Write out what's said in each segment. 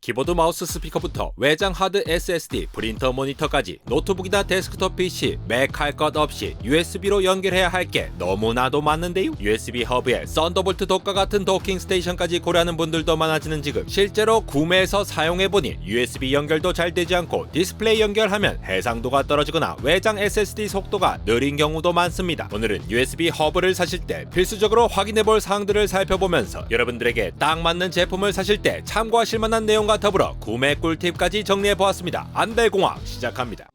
키보드 마우스 스피커부터 외장 하드 SSD, 프린터 모니터까지 노트북이나 데스크톱 PC, 맥 할 것 없이 USB로 연결해야 할 게 너무나도 많은데요. USB 허브에 썬더볼트 독과 같은 도킹 스테이션까지 고려하는 분들도 많아지는 지금 실제로 구매해서 사용해보니 USB 연결도 잘 되지 않고 디스플레이 연결하면 해상도가 떨어지거나 외장 SSD 속도가 느린 경우도 많습니다. 오늘은 USB 허브를 사실 때 필수적으로 확인해볼 사항들을 살펴보면서 여러분들에게 딱 맞는 제품을 사실 때 참고하실 만한 내용과 더불어 구매 꿀팁까지 정리해보았습니다. 안달공학 시작합니다.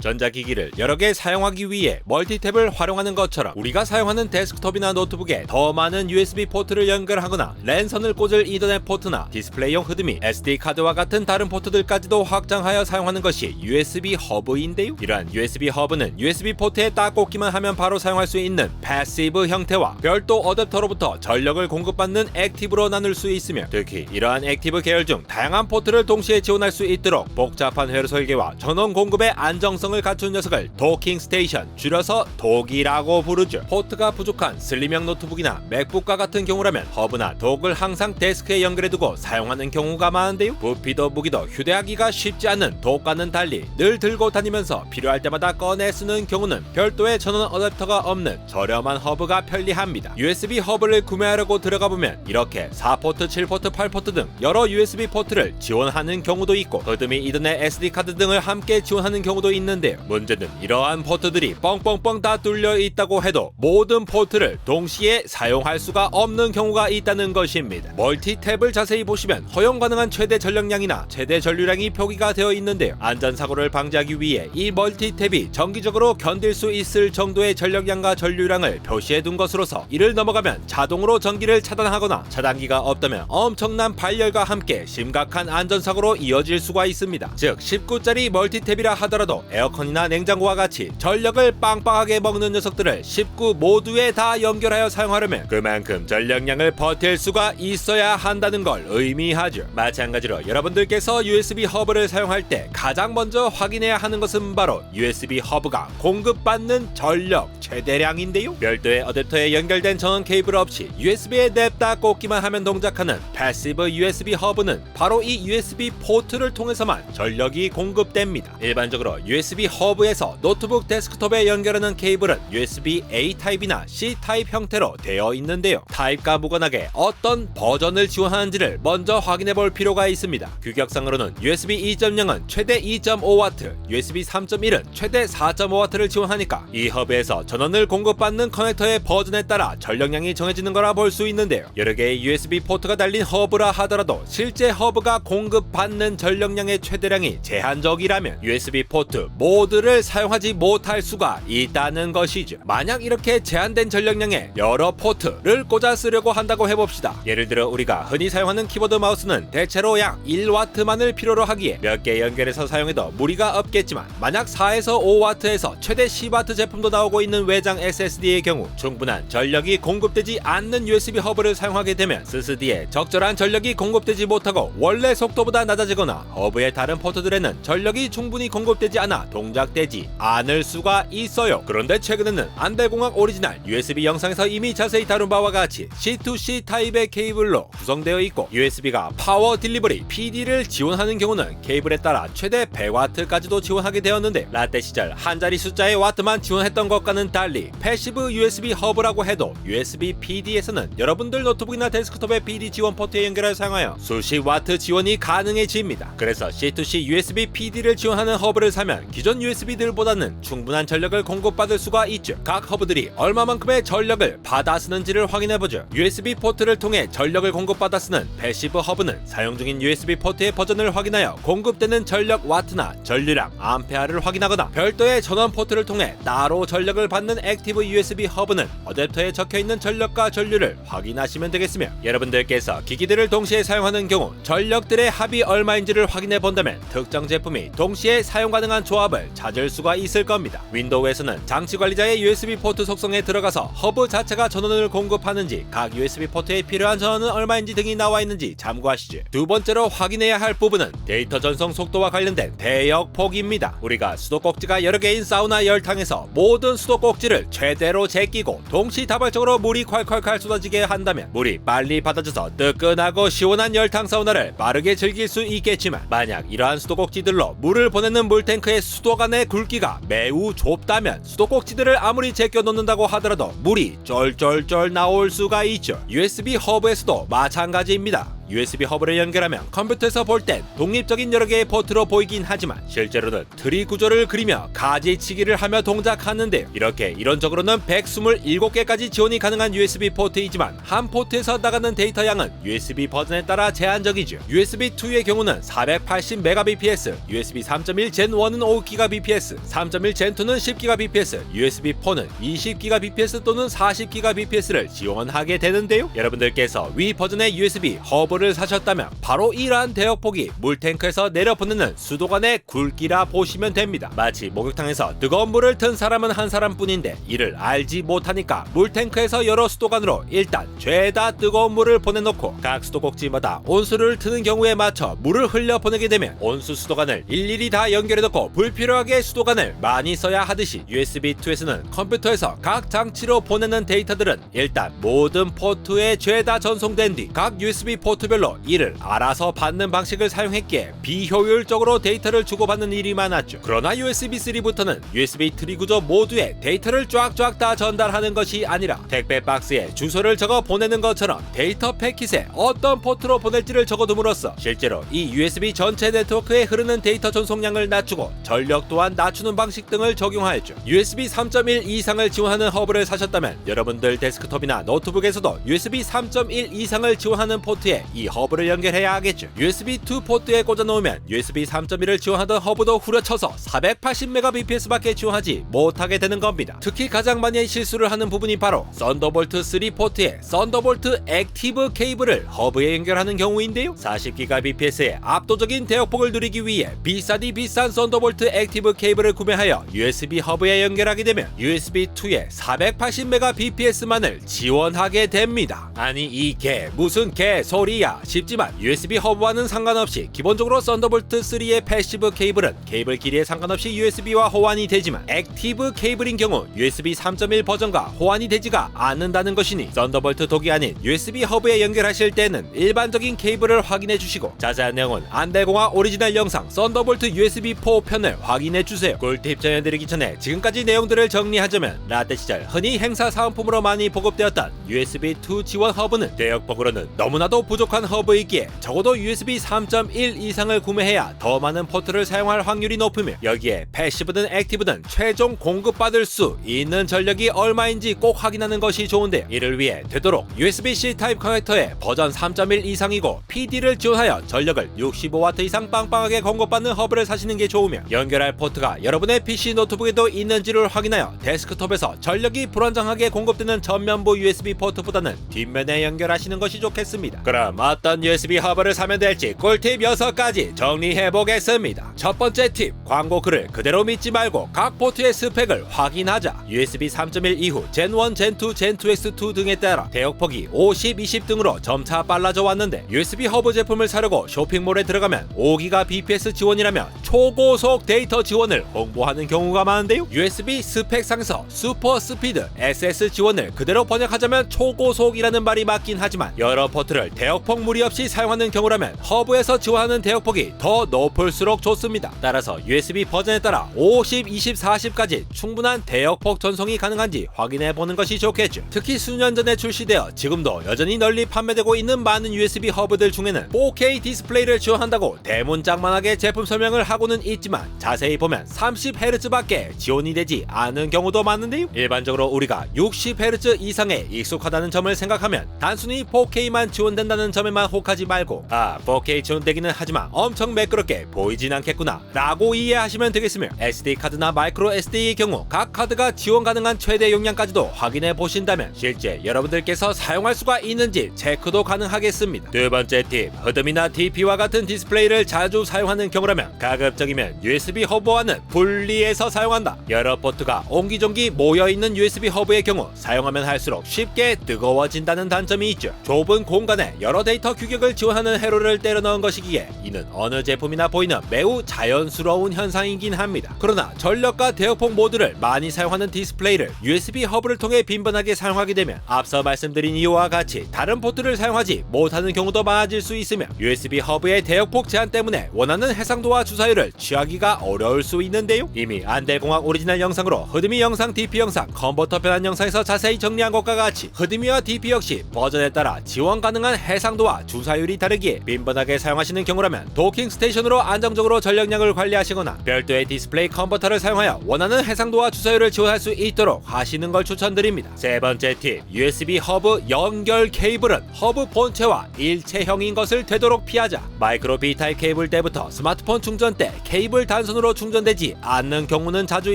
전자기기를 여러 개 사용하기 위해 멀티탭을 활용하는 것처럼 우리가 사용하는 데스크톱이나 노트북에 더 많은 USB 포트를 연결하거나 랜선을 꽂을 이더넷 포트나 디스플레이용 흐드미, SD카드와 같은 다른 포트들까지도 확장하여 사용하는 것이 USB 허브인데요. 이러한 USB 허브는 USB 포트에 딱 꽂기만 하면 바로 사용할 수 있는 패시브 형태와 별도 어댑터로부터 전력을 공급받는 액티브로 나눌 수 있으며, 특히 이러한 액티브 계열 중 다양한 포트를 동시에 지원할 수 있도록 복잡한 회로 설계와 전원 공급의 안정성을 갖춘 녀석을 도킹 스테이션, 줄여서 독이라고 부르죠. 포트가 부족한 슬림형 노트북이나 맥북과 같은 경우라면 허브나 독을 항상 데스크에 연결해두고 사용하는 경우가 많은데요. 부피도 무기도 휴대하기가 쉽지 않은 독과는 달리 늘 들고 다니면서 필요할 때마다 꺼내 쓰는 경우는 별도의 전원 어댑터가 없는 저렴한 허브가 편리합니다. USB 허브를 구매하려고 들어가보면 이렇게 4포트, 7포트, 8포트 등 여러 USB 포트를 지원하는 경우도 있고, 흐드미, 이더넷, SD카드 등을 함께 지원하는 경우도 있는데요. 문제는 이러한 포트들이 뻥뻥뻥 다 뚫려 있다고 해도 모든 포트를 동시에 사용할 수가 없는 경우가 있다는 것입니다. 멀티탭을 자세히 보시면 허용 가능한 최대 전력량이나 최대 전류량이 표기가 되어 있는데요. 안전사고를 방지하기 위해 이 멀티탭이 정기적으로 견딜 수 있을 정도의 전력량과 전류량을 표시해 둔 것으로서 이를 넘어가면 자동으로 전기를 차단하거나 차단기가 없다면 엄청난 발열과 함께 심각한 안전사고로 이어질 수가 있습니다. 즉 19짜리 멀티탭이라 하더라도 에어컨이나 냉장고와 같이 전력을 빵빵하게 먹는 녀석들을 19 모두에 다 연결하여 사용하려면 그만큼 전력량을 버틸 수가 있어야 한다는 걸 의미하죠. 마찬가지로 여러분들께서 USB 허브를 사용할 때 가장 먼저 확인해야 하는 것은 바로 USB 허브가 공급받는 전력 최대량인데요. 별도의 어댑터에 연결된 전원 케이블 없이 USB에 냅다 꽂기만 하면 동작하는 패시브 USB 허브는 바로 이 USB 포트를 통해서만 전력이 공급됩니다. 일반적으로 USB 허브에서 노트북 데스크톱에 연결하는 케이블은 USB A 타입이나 C 타입 형태로 되어 있는데요. 타입과 무관하게 어떤 버전을 지원하는지를 먼저 확인해 볼 필요가 있습니다. 규격상으로는 USB 2.0은 최대 2.5W, USB 3.1은 최대 4.5W를 지원하니까 이 허브에서 전원을 공급받는 커넥터의 버전에 따라 전력량이 정해지는 거라 볼 수 있는데요. 여러 개의 USB 포트가 달린 허브라 하더라도 실제 허브가 공급받는 전력량의 최대량이 제한적이라면 USB 포트 모두를 사용하지 못할 수가 있다는 것이죠. 만약 이렇게 제한된 전력량의 여러 포트를 꽂아 쓰려고 한다고 해봅시다. 예를 들어 우리가 흔히 사용하는 키보드 마우스는 대체로 약 1W만을 필요로 하기에 몇 개 연결해서 사용해도 무리가 없겠지만, 만약 4에서 5W에서 최대 10W 제품도 나오고 있는 외장 SSD의 경우 충분한 전력이 공급되지 않는 USB 허브를 사용하게 되면 SSD에 적절한 전력이 공급되지 못하고 원래 속도보다 낮아지거나 허브의 다른 포트들에는 전력이 충분히 공급되지 않아 동작되지 않을 수가 있어요. 그런데 최근에는 안달공학 오리지널 USB 영상에서 이미 자세히 다룬 바와 같이 C2C 타입의 케이블로 구성되어 있고, USB가 파워 딜리버리 PD를 지원하는 경우는 케이블에 따라 최대 100W까지도 지원하게 되었는데, 라떼 시절 한 자리 숫자의 와트만 지원했던 것과는 달리 패시브 USB 허브라고 해도 USB PD에서는 여러분들 노트북이나 데스크톱의 PD 지원 포트에 연결해 사용하여 수십 와트 지원이 가능해집니다. 그래서 C2C USB PD를 지원하는 허브를 사면 기존 USB들보다는 충분한 전력을 공급받을 수가 있죠. 각 허브들이 얼마만큼의 전력을 받아 쓰는지를 확인해보죠. USB 포트를 통해 전력을 공급받아 쓰는 패시브 허브는 사용 중인 USB 포트의 버전을 확인하여 공급되는 전력 와트나 전류량, 암페어를 확인하거나, 별도의 전원 포트를 통해 따로 전력을 받는 액티브 USB 허브는 어댑터에 적혀있는 전력과 전류를 확인하시면 되겠으며, 여러분들께서 기기들을 동시에 사용하는 경우 전력들의 합이 얼마인지를 확인해 본다면 특정 제품이 동시에 사용 가능한 조합을 허브를 찾을 수가 있을 겁니다. 윈도우에서는 장치 관리자의 USB 포트 속성에 들어가서 허브 자체가 전원을 공급하는지, 각 USB 포트에 필요한 전원은 얼마인지 등이 나와 있는지 참고하시죠. 두 번째로 확인해야 할 부분은 데이터 전송 속도와 관련된 대역폭입니다. 우리가 수도꼭지가 여러 개인 사우나 열탕에서 모든 수도꼭지를 최대로 제끼고 동시다발적으로 물이 콸콸콸 쏟아지게 한다면 물이 빨리 받아져서 뜨끈하고 시원한 열탕 사우나를 빠르게 즐길 수 있겠지만, 만약 이러한 수도꼭지들로 물을 보내는 물탱크의 수도 간의 굵기가 매우 좁다면 수도꼭지들을 아무리 제껴 놓는다고 하더라도 물이 쫄쫄쫄 나올 수가 있죠. USB 허브에서도 마찬가지입니다. USB 허브를 연결하면 컴퓨터에서 볼 땐 독립적인 여러 개의 포트로 보이긴 하지만 실제로는 트리 구조를 그리며 가지치기를 하며 동작하는데요. 이렇게 이론적으로는 127개까지 지원이 가능한 USB 포트이지만 한 포트에서 나가는 데이터 양은 USB 버전에 따라 제한적이죠. USB2의 경우는 480Mbps, USB 3.1 Gen1은 5GBps, 3.1 Gen2는 10GBps, USB4는 20GBps 또는 40GBps를 지원하게 되는데요. 여러분들께서 위 버전의 USB 허브 를 사셨다면 바로 이러한 대역폭이 물탱크에서 내려보내는 수도관의 굵기라 보시면 됩니다. 마치 목욕탕에서 뜨거운 물을 튼 사람은 한 사람뿐인데 이를 알지 못하니까 물탱크에서 여러 수도관으로 일단 죄다 뜨거운 물을 보내놓고 각 수도꼭지마다 온수를 트는 경우에 맞춰 물을 흘려보내게 되면 온수 수도관을 일일이 다 연결해놓고 불필요하게 수도관을 많이 써야 하듯이 USB2에서는 컴퓨터에서 각 장치로 보내는 데이터들은 일단 모든 포트에 죄다 전송된 뒤 각 USB 포트별로 이를 알아서 받는 방식을 사용했기에 비효율적으로 데이터를 주고받는 일이 많았죠. 그러나 USB3부터는 USB 트리 구조 모두에 데이터를 쫙쫙 다 전달하는 것이 아니라 택배 박스에 주소를 적어 보내는 것처럼 데이터 패킷에 어떤 포트로 보낼지를 적어둠으로써 실제로 이 USB 전체 네트워크에 흐르는 데이터 전송량을 낮추고 전력 또한 낮추는 방식 등을 적용하였죠. USB 3.1 이상을 지원하는 허브를 사셨다면 여러분들 데스크톱이나 노트북에서도 USB 3.1 이상을 지원하는 포트에 이 허브를 연결해야 하겠죠. USB2 포트에 꽂아놓으면 USB 3.1을 지원하던 허브도 후려쳐서 480Mbps 밖에 지원하지 못하게 되는 겁니다. 특히 가장 많이 실수를 하는 부분이 바로 썬더볼트 3 포트에 썬더볼트 액티브 케이블을 허브에 연결하는 경우인데요. 40GBps의 압도적인 대역폭을 누리기 위해 비싸디 비싼 썬더볼트 액티브 케이블을 구매하여 USB 허브에 연결하게 되면 USB2에 480Mbps만을 지원하게 됩니다. 아니 이게 무슨 개소리야 싶지만 USB 허브와는 상관없이 기본적으로 썬더볼트 3의 패시브 케이블은 케이블 길이에 상관없이 USB와 호환이 되지만 액티브 케이블인 경우 USB 3.1 버전과 호환이 되지가 않는다는 것이니 썬더볼트 독이 아닌 USB 허브에 연결하실 때는 일반적인 케이블을 확인해 주시고 자세한 내용은 안대공화 오리지널 영상 썬더볼트 USB4 편을 확인해 주세요. 꿀팁 전해드리기 전에 지금까지 내용들을 정리하자면 라떼 시절 흔히 행사 사은품으로 많이 보급되었던 USB2 지원 허브는 대역폭으로는 너무나도 부족한 허브이기에 적어도 USB 3.1 이상을 구매해야 더 많은 포트를 사용할 확률이 높으며 여기에 패시브든 액티브든 최종 공급받을 수 있는 전력이 얼마인지 꼭 확인하는 것이 좋은데요. 이를 위해 되도록 USB-C 타입 커넥터에 버전 3.1 이상이고 PD를 지원하여 전력을 65W 이상 빵빵하게 공급받는 허브를 사시는 게 좋으며 연결할 포트가 여러분의 PC 노트북에도 있는지를 확인하여 데스크톱에서 전력이 불안정하게 공급되는 전면부 USB 포트보다는 뒷면에 연결하시는 것이 좋겠습니다. 그럼 어떤 USB 허브를 사면 될지 꿀팁 6가지 정리해보겠습니다. 첫 번째 팁, 광고 글을 그대로 믿지 말고 각 포트의 스펙을 확인하자. USB 3.1 이후 Gen1, Gen2, Gen2X2 등에 따라 대역폭이 50, 20 등으로 점차 빨라져 왔는데 USB 허브 제품을 사려고 쇼핑몰에 들어가면 5GBps 지원이라며 초고속 데이터 지원을 홍보하는 경우가 많은데요. USB 스펙상에서 슈퍼 스피드 SS 지원을 그대로 번역하자면 초고속이라는 말이 맞긴 하지만 여러 포트를 대역폭 무리 없이 사용하는 경우라면 허브에서 지원하는 대역폭이 더 높을수록 좋습니다. 따라서 USB 버전에 따라 50, 20, 40까지 충분한 대역폭 전송이 가능한지 확인해보는 것이 좋겠죠. 특히 수년 전에 출시되어 지금도 여전히 널리 판매되고 있는 많은 USB 허브들 중에는 4K 디스플레이를 지원한다고 대문짝만하게 제품 설명을 하고는 있지만 자세히 보면 30Hz밖에 지원이 되지 않은 경우도 많은데요. 일반적으로 우리가 60Hz 이상에 익숙하다는 점을 생각하면 단순히 4K만 지원된다는 점에만 혹하지 말고 4K 지원되기는 하지만 엄청 매끄럽게 보이진 않겠구나 라고 이해하시면 되겠으며 SD카드나 마이크로 SD의 경우 각 카드가 지원 가능한 최대 용량까지도 확인해 보신다면 실제 여러분들께서 사용할 수가 있는지 체크도 가능하겠습니다. 두 번째 팁, 흐름이나 DP와 같은 디스플레이를 자주 사용하는 경우라면 가급 가급적이면 USB 허브와는 분리해서 사용한다. 여러 포트가 옹기종기 모여있는 USB 허브의 경우 사용하면 할수록 쉽게 뜨거워진다는 단점이 있죠. 좁은 공간에 여러 데이터 규격을 지원하는 회로를 때려 넣은 것이기에 이는 어느 제품이나 보이는 매우 자연스러운 현상이긴 합니다. 그러나 전력과 대역폭 모드를 많이 사용하는 디스플레이를 USB 허브를 통해 빈번하게 사용하게 되면 앞서 말씀드린 이유와 같이 다른 포트를 사용하지 못하는 경우도 많아질 수 있으며 USB 허브의 대역폭 제한 때문에 원하는 해상도와 주사율을 취하기가 어려울 수 있는데요. 이미 안델공학 오리지널 영상으로 흐드미 영상, DP 영상, 컨버터 변환 영상에서 자세히 정리한 것과 같이 흐드미와 DP 역시 버전에 따라 지원 가능한 해상도와 주사율이 다르기에 빈번하게 사용하시는 경우라면 도킹 스테이션으로 안정적으로 전력량을 관리하시거나 별도의 디스플레이 컨버터를 사용하여 원하는 해상도와 주사율을 지원할 수 있도록 하시는 걸 추천드립니다. 세 번째 팁, USB 허브 연결 케이블은 허브 본체와 일체형인 것을 되도록 피하자. 마이크로 B타입 케이블 때부터 스마트폰 충전 때 케이블 단선으로 충전되지 않는 경우는 자주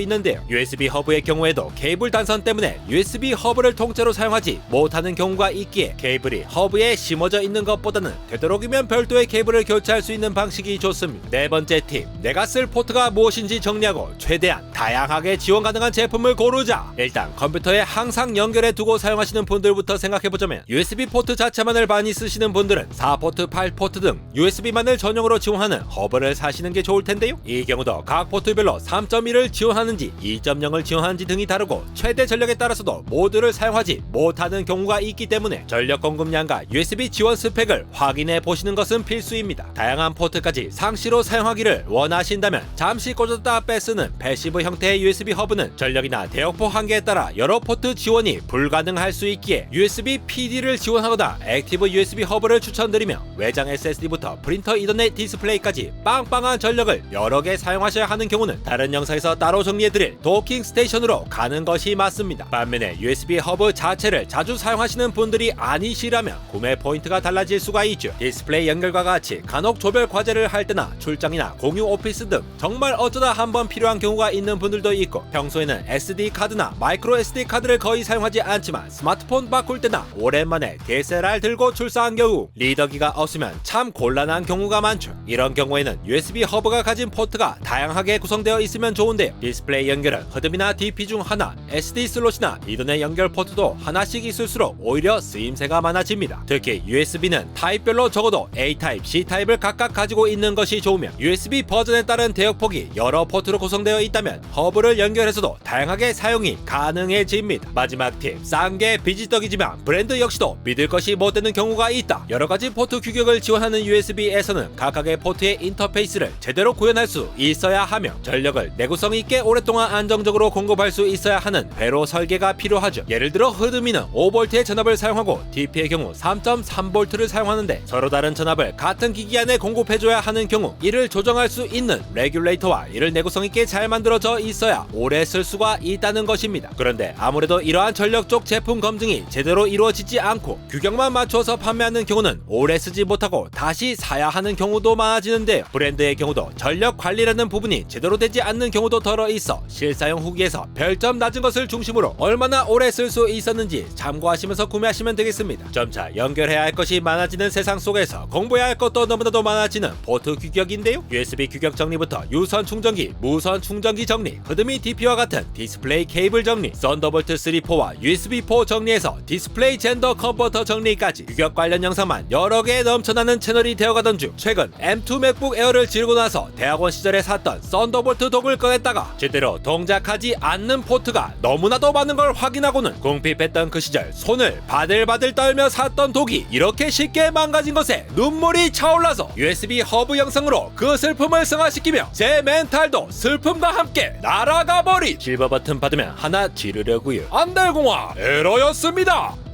있는데요. USB 허브의 경우에도 케이블 단선 때문에 USB 허브를 통째로 사용하지 못하는 경우가 있기에 케이블이 허브에 심어져 있는 것보다는 되도록이면 별도의 케이블을 교체할 수 있는 방식이 좋습니다. 네 번째 팁, 내가 쓸 포트가 무엇인지 정리하고 최대한 다양하게 지원 가능한 제품을 고르자. 일단 컴퓨터에 항상 연결해 두고 사용하시는 분들부터 생각해보자면 USB 포트 자체만을 많이 쓰시는 분들은 4포트, 8포트 등 USB만을 전용으로 지원하는 허브를 사시는 게 좋을 텐데요. 이 경우도 각 포트별로 3.1을 지원하는지 2.0을 지원하는지 등이 다르고 최대 전력에 따라서도 모두를 사용하지 못하는 경우가 있기 때문에 전력 공급량과 USB 지원 스펙을 확인해 보시는 것은 필수입니다. 다양한 포트까지 상시로 사용하기를 원하신다면 잠시 꽂았다 빼쓰는 패시브 형태의 USB 허브는 전력이나 대역폭 한계에 따라 여러 포트 지원이 불가능할 수 있기에 USB PD를 지원하거나 액티브 USB 허브를 추천드리며 외장 SSD부터 프린터 이더넷 디스플레이까지 빵빵한 전력을 여러 개 사용하셔야 하는 경우는 다른 영상에서 따로 정리해드릴 도킹 스테이션으로 가는 것이 맞습니다. 반면에 USB 허브 자체를 자주 사용하시는 분들이 아니시라면 구매 포인트가 달라질 수가 있죠. 디스플레이 연결과 같이 간혹 조별 과제를 할 때나 출장이나 공유 오피스 등 정말 어쩌다 한번 필요한 경우가 있는 분들도 있고 평소에는 SD 카드나 마이크로 SD 카드를 거의 사용하지 않지만 스마트폰 바꿀 때나 오랜만에 DSLR 들고 출사한 경우 리더기가 없으면 참 곤란한 경우가 많죠. 이런 경우에는 USB 허브가 가진 포트가 다양하게 구성되어 있으면 좋은데요. 디스플레이 연결은 흐름이나 DP 중 하나, SD 슬롯이나 이더넷 연결 포트도 하나씩 있을수록 오히려 쓰임새가 많아집니다. 특히 USB는 타입별로 적어도 A타입, C타입을 각각 가지고 있는 것이 좋으며 USB 버전에 따른 대역폭이 여러 포트로 구성되어 있다면 허브를 연결해서도 다양하게 사용이 가능해집니다. 마지막 팁, 싼 게 비지떡이지만 브랜드 역시도 믿을 것이 못 되는 경우가 있다. 여러가지 포트 규격을 지원하는 USB에서는 각각의 포트의 인터페이스를 제대로 구현할 수 있어야 하며 전력을 내구성 있게 오랫동안 안정적으로 공급할 수 있어야 하는 회로 설계가 필요하죠. 예를 들어 흐드미는 5V의 전압을 사용하고 DP의 경우 3.3V를 사용하는데 서로 다른 전압을 같은 기기 안에 공급해줘야 하는 경우 이를 조정할 수 있는 레귤레이터와 이를 내구성 있게 잘 만들어져 있어야 오래 쓸 수가 있다는 것입니다. 그런데 아무래도 이러한 전력 쪽 제품 검증이 제대로 이루어지지 않고 규격만 맞춰서 판매하는 경우는 오래 쓰지 못하고 다시 사야 하는 경우도 많아지는데요. 브랜드의 경우도 전력 관리라는 부분이 제대로 되지 않는 경우도 덜어 있어 실사용 후기에서 별점 낮은 것을 중심으로 얼마나 오래 쓸 수 있었는지 참고하시면서 구매하시면 되겠습니다. 점차 연결해야 할 것이 많아지는 세상 속에서 공부해야 할 것도 너무나도 많아지는 포트 규격인데요. USB 규격 정리부터 유선 충전기, 무선 충전기 정리, 흐드미 DP와 같은 디스플레이 케이블 정리, 썬더볼트 3.4와 USB4 정리해서 디스플레이 젠더 컨버터 정리까지 규격 관련 영상만 여러 개 넘쳐나는 채널이 되어가던 중 최근 M2 맥북 에어를 지르고 나서 대학원 시절에 샀던 썬더볼트 독을 꺼냈다가 제대로 동작하지 않는 포트가 너무나도 많은 걸 확인하고는 궁핍했던 그 시절 손을 바들바들 떨며 샀던 독이 이렇게 쉽게 망가진 것에 눈물이 차올라서 USB 허브 영상으로 그 슬픔을 승화시키며 제 멘탈도 슬픔과 함께 날아가 버린 실버 버튼 받으면 하나 지르려고요. 안달공학 에러였습니다.